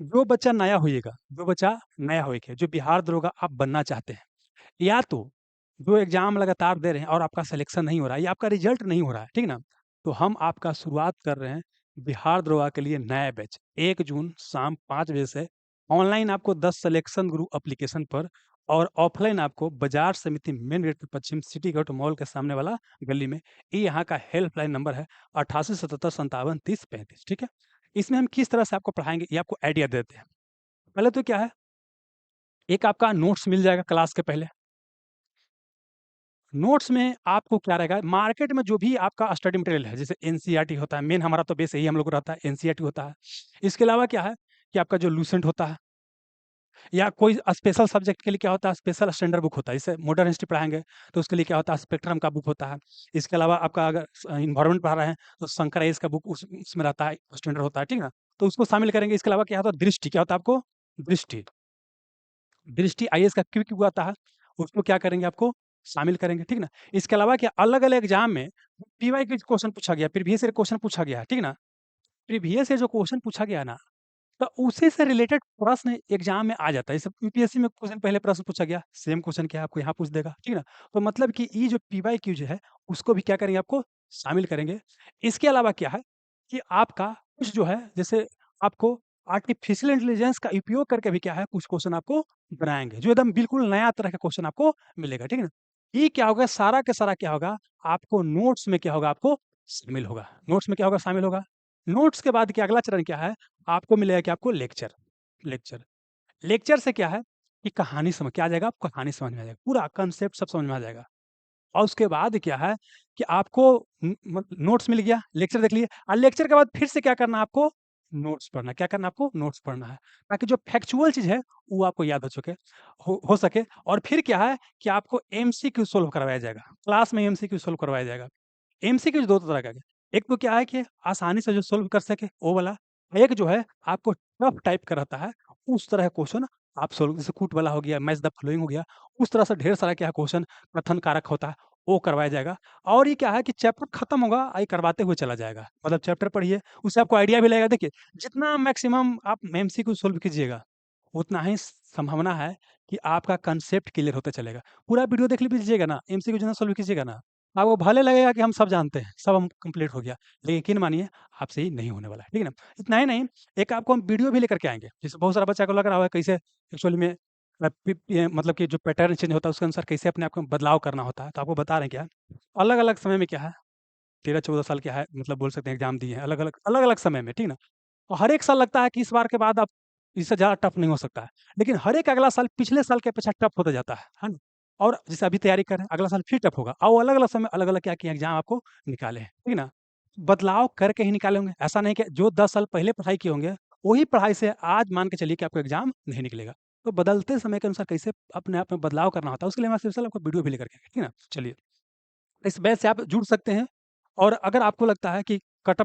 जो बच्चा नया होइएगा, जो बच्चा नया होइके, जो बिहार दरोगा आप बनना चाहते हैं, या तो जो एग्ज़ाम लगातार दे रहे हैं और आपका सिलेक्शन नहीं हो रहा है या आपका रिज़ल्ट नहीं हो रहा है, ठीक ना? तो हम आपका शुरुआत कर रहे हैं बिहार दरोगा के लिए नया बैच 1 जून शाम 5 बजे से। ऑनलाइन आपको 10 सिलेक्शन गुरु एप्लीकेशन पर और ऑफ़लाइन आपको बाज़ार समिति मेन गेट पे पश्चिम सिटी गेट मॉल के सामने वाला गली में। ये यहाँ का हेल्पलाइन नंबर है 8877573035, ठीक है? इसमें हम किस तरह से आपको पढ़ाएँगे ये आपको आइडिया देते हैं। पहले तो क्या है, एक आपका नोट्स मिल जाएगा क्लास के पहले। नोट्स में आपको क्या रहेगा, मार्केट में जो भी आपका स्टडी मटेरियल है, जैसे एनसीईआरटी होता है, मेन हमारा तो बेस यही हम लोग को रहता है, एनसीईआरटी होता है। इसके अलावा क्या है कि आपका जो लूसेंट होता है या कोई स्पेशल सब्जेक्ट के लिए क्या होता है, स्पेशल स्टैंडर्ड बुक होता है। जैसे मॉडर्न हिस्ट्री पढ़ाएँगे, तो उसके लिए क्या होता है, स्पेक्ट्रम का बुक होता है। इसके अलावा आपका अगर एनवायरनमेंट पढ़ा रहे हैं, तो शंकर आईएएस का बुक उसमें रहता है, स्टैंडर्ड होता है, ठीक है ना? तो उसको शामिल करेंगे। इसके अलावा क्या होता है, दृष्टि क्या होता है आपको? दृष्टि। दृष्टि आईएएस का क्विक आता है, उसको क्या करेंगे आपको शामिल करेंगे, ठीक ना? इसके अलावा क्या अलग-अलग एग्ज़ाम में पीवाई क्विज़ क्वेश्चन पूछा गया, प्रीवियस ईयर क्वेश्चन पूछा गया है, ठीक ना? प्रीवियस ईयर जो क्वेश्चन पूछा गया ना, तो उसी से रिलेटेड प्रश्न एग्ज़ाम में आ जाता है। जैसे यूपीएससी में कुछ दिन पहले प्रश्न पूछा गया, सेम क्वेश्चन क्या है आपको यहाँ पूछ देगा, ठीक ना? तो मतलब कि ये जो पीवाई क्यूज़ है, उसको भी क्या करेंगे आपको शामिल करेंगे। इसके अलावा क्या है कि आपका कुछ जो है जैसे आपको आर्टिफ़िशियल इंटेलिजेंस का उपयोग करके भी क्या है कुछ क्वेश्चन आपको बनाएँगे, जो एकदम बिल्कुल नया तरह का क्वेश्चन आपको मिलेगा, ठीक है ना? ये क्या होगा सारा का सारा क्या होगा, आपको नोट्स में क्या होगा आपको शामिल होगा। नोट्स में क्या होगा शामिल होगा। नोट्स के बाद क्या अगला चरण क्या है, आपको मिलेगा कि आपको लेक्चर। लेक्चर लेक्चर से क्या है कि कहानी समझ क्या आ जाएगा, आपको कहानी समझ में आ जाएगा, पूरा कॉन्सेप्ट सब समझ में आ जाएगा। और उसके बाद क्या है कि आपको नोट्स मिल गया, लेक्चर देख लिए और लेक्चर के बाद फिर से क्या करना है आपको, नोट्स पढ़ना है। क्या करना है आपको? नोट्स पढ़ना है, ताकि जो फैक्चुअल चीज़ है, वो आपको याद हो सके। और फिर क्या है कि आपको एमसीक्यू सॉल्व करवाया जाएगा। क्लास में एमसीक्यू सॉल्व करवाया जाएगा। एमसीक्यू 2 तरह का है। एक तो क्या है कि आसानी से जो सॉल्व कर सके, वो वाला। एक जो है आपको टफ टाइप का रहता है, उस तरह का क्वेश्चन आप सॉल्व जैसे कूट वाला हो गया, मैच द फॉलोइंग हो गया, उस तरह से ढेर सारा क्या है क्वेश्चन कथन कारक होता है, वो करवाया जाएगा। और ये क्या है कि चैप्टर खत्म होगा, ये करवाते हुए चला जाएगा। मतलब चैप्टर पढ़िए, उससे आपको आइडिया भी लगेगा। देखिए, जितना मैक्सिमम आप एमसीक्यू सॉल्व कीजिएगा, उतना ही संभावना है कि आपका कांसेप्ट क्लियर होता चलेगा। पूरा वीडियो देख लीजिएगा ना, एमसीक्यू जितना सॉल्व कीजिएगा ना, आपको भले लगेगा कि हम सब जानते हैं, सब हम कंप्लीट हो गया, लेकिन यकीन मानिए आपसे ये नहीं होने वाला है, ठीक है ना? इतना ही नहीं, एक आपको हम वीडियो भी लेकर के आएँगे, जैसे बहुत सारा बच्चा को लग रहा होगा कैसे एक्चुअली में मतलब कि जो पैटर्न चेंज होता है उसके अनुसार कैसे अपने आप को बदलाव करना होता है, तो आपको बता रहे हैं क्या, अलग-अलग समय में क्या है, 13-14 साल क्या है मतलब बोल सकते हैं एग्ज़ाम दिए हैं, अलग-अलग समय में, ठीक ना? और हर एक साल लगता है कि इस बार के बाद अब इससे ज़्यादा टफ नहीं हो सकता है। लेकिन हर एक अगला साल पिछले साल के अपेक्षा टफ होता जाता है ना? और जैसे अभी तैयारी कर रहे हैं, अगला साल फिर टफ होगा और वो अलग-अलग समय अलग-अलग क्या किए एग्ज़ाम आपको निकाले हैं, ठीक है ना? बदलाव करके ही निकाले होंगे, ऐसा नहीं कि जो 10 साल पहले पढ़ाई किए होंगे, वही पढ़ाई से आज मान के चलिए कि आपको एग्ज़ाम नहीं निकलेगा। तो बदलते समय के अनुसार कैसे अपने आप में बदलाव करना होता है, उसके लिए मैं स्पेशल आपको वीडियो भी लेकर के आए, ठीक है ना? चलिए, इस बैच से आप जुड़ सकते हैं और अगर आपको लगता है कि कट ऑफ